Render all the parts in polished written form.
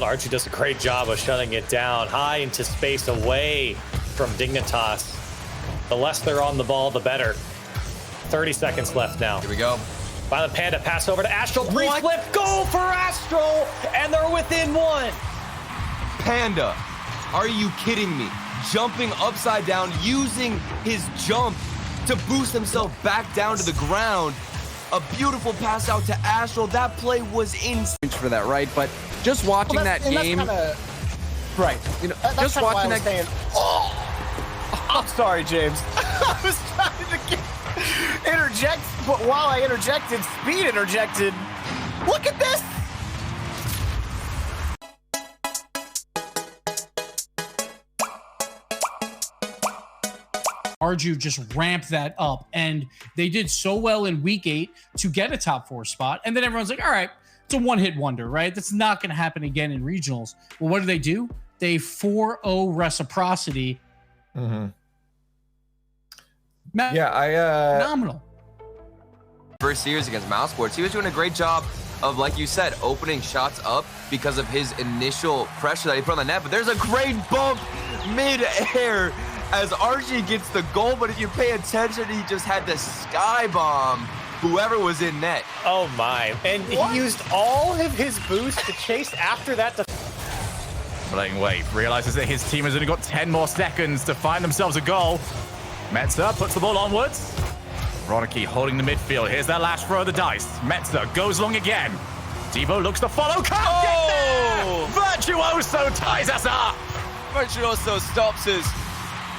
Archie does a great job of shutting it down high into space away from Dignitas. The less they're on the ball, the better. 30 seconds left now. Here we go. Violent Panda pass over to Astral. Pre-flip goal for Astral, and they're within one. Panda, are you kidding me? Jumping upside down, using his jump to boost himself back down to the ground. A beautiful pass out to Astral. That play was insane for that, right? But just watching that game, right? You know, just watching that game. I'm sorry, James. I was trying to interject, but while I interjected, Speed interjected. Look at this. Arju just ramped that up, and they did so well in week 8 to get a top 4 spot. And then everyone's like, all right, it's a one-hit wonder, right? That's not going to happen again in regionals. Well, what do? They 4-0 reciprocity. Mm-hmm. Phenomenal. First series against Mouse Sports, he was doing a great job of, like you said, opening shots up because of his initial pressure that he put on the net. But there's a great bump mid-air as RG gets the goal, but if you pay attention, he just had the sky bomb whoever was in net. Oh my, and he used all of his boost to chase after that. Playing wave, realizes that his team has only got 10 more seconds to find themselves a goal. Metza puts the ball onwards. Ronicky holding the midfield. Here's their last throw of the dice. Metza goes long again. Devo looks to follow. Can't get there! Virtuoso ties us up! Virtuoso stops his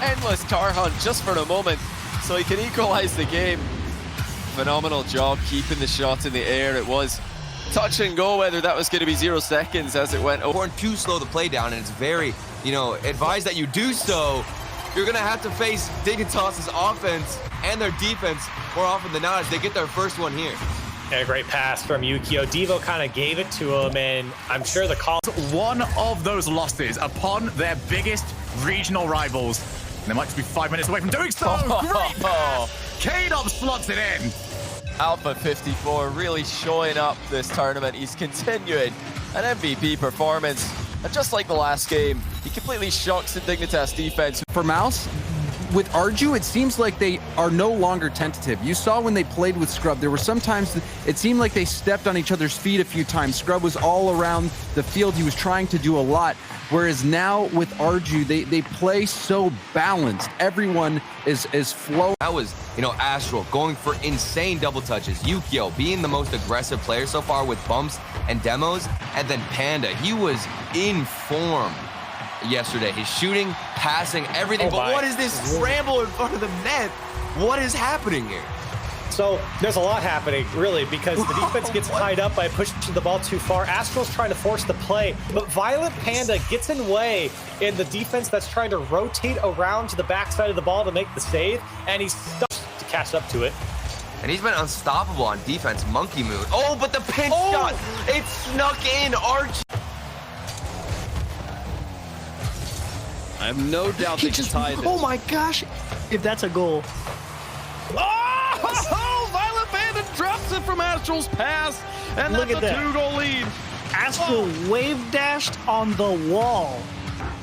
endless car hunt just for a moment so he can equalize the game. Phenomenal job keeping the shot in the air. It was touch and go whether that was going to be 0 seconds as it went over. To slow the play down, and it's very, advised that you do so. You're going to have to face Dignitas' offense and their defense more often than not as they get their first one here. And a great pass from Yukio. Devo kind of gave it to him, and I'm sure the call. One of those losses upon their biggest regional rivals. They might just be 5 minutes away from doing so. Great pass. K-Dub slots it in. Alpha 54 really showing up this tournament. He's continuing an MVP performance. And just like the last game, he completely shocks the Dignitas defense. For Mouse, with Arju, it seems like they are no longer tentative. You saw when they played with Scrub, there were sometimes it seemed like they stepped on each other's feet a few times. Scrub was all around the field. He was trying to do a lot. Whereas now with Arju, they play so balanced. Everyone is flowing. That was, Astral going for insane double touches. Yukio being the most aggressive player so far with bumps and demos. And then Panda, he was in form yesterday. His shooting, passing, everything. But what is this scramble in front of the net? What is happening here? So there's a lot happening, really, because the defense gets tied up by pushing the ball too far. Astral's trying to force the play, but Violent Panda gets in way in the defense that's trying to rotate around to the backside of the ball to make the save, and he's stuck to catch up to it. And he's been unstoppable on defense, monkey mood. Oh, but the pinch shot, it snuck in, Archie. I have no doubt they can tie this. Oh my gosh, if that's a goal. Oh, Violent Panda drops it from Astral's pass, and that's a 2-goal lead. Astral wave dashed on the wall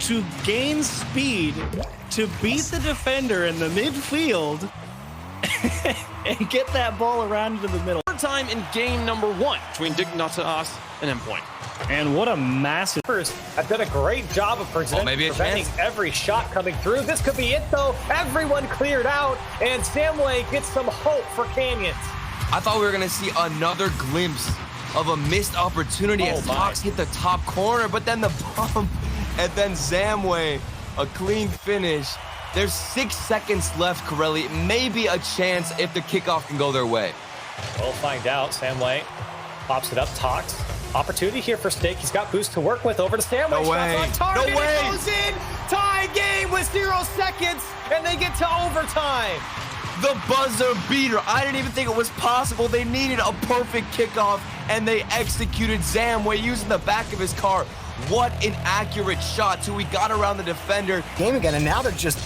to gain speed to beat the defender in the midfield and get that ball around into the middle. Time in game number 1 between Dignitas and Endpoint. And what a massive... I've done a great job of preventing every shot coming through. This could be it, though. Everyone cleared out, and Samway gets some hope for Canyons. I thought we were going to see another glimpse of a missed opportunity as Tox hit the top corner, but then the bump, and then Samway, a clean finish. There's 6 seconds left, Corelli. Maybe a chance if the kickoff can go their way. We'll find out. Samway pops it up, Tox. Opportunity here for Stake. He's got boost to work with. Over to Samway. No way. On target. No way. It goes in. Tie game with 0 seconds, and they get to overtime. The buzzer beater. I didn't even think it was possible. They needed a perfect kickoff, and they executed Samway using the back of his car. What an accurate shot, too. He got around the defender. Game again, and now they're just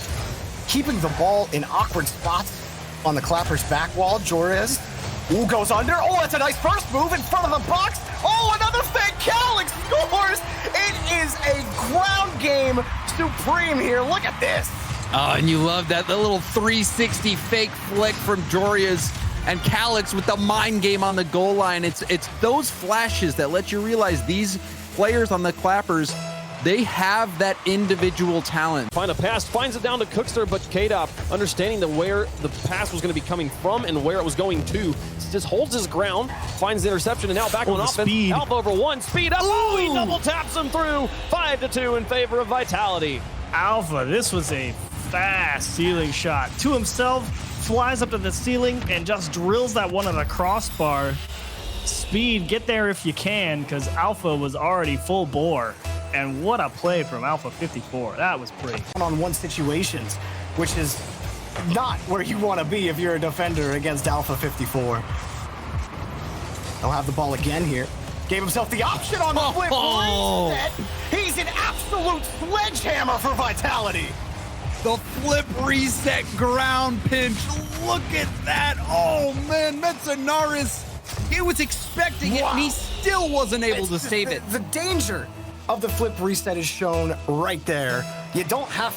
keeping the ball in awkward spots on the Clappers' back wall. Jorez goes under. Oh, that's a nice first move in front of the box. Oh, another then Calix scores. It is a ground game supreme here. Look at this. Oh, and you love that the little 360 fake flick from Joria's and Calix with the mind game on the goal line. It's those flashes that let you realize these players on the Clappers, they have that individual talent. Find a pass, finds it down to Cookster, but Kadop, understanding where the pass was going to be coming from and where it was going to, just holds his ground, finds the interception, and now back on offense. Speed. Alpha over one, speed up. Oh, he double taps him through. 5-2 in favor of Vitality. Alpha, this was a fast ceiling shot. To himself, flies up to the ceiling and just drills that one on the crossbar. Speed, get there if you can, because Alpha was already full bore. And what a play from Alpha 54. That was pretty. On-one situations, which is not where you want to be if you're a defender against Alpha 54. He'll have the ball again here. Gave himself the option on the flip reset. He's an absolute sledgehammer for Vitality. The flip reset ground pinch. Look at that. Oh, man, Metzenaris, he was expecting it, and he still wasn't able to save it. The danger of the flip reset is shown right there. You don't have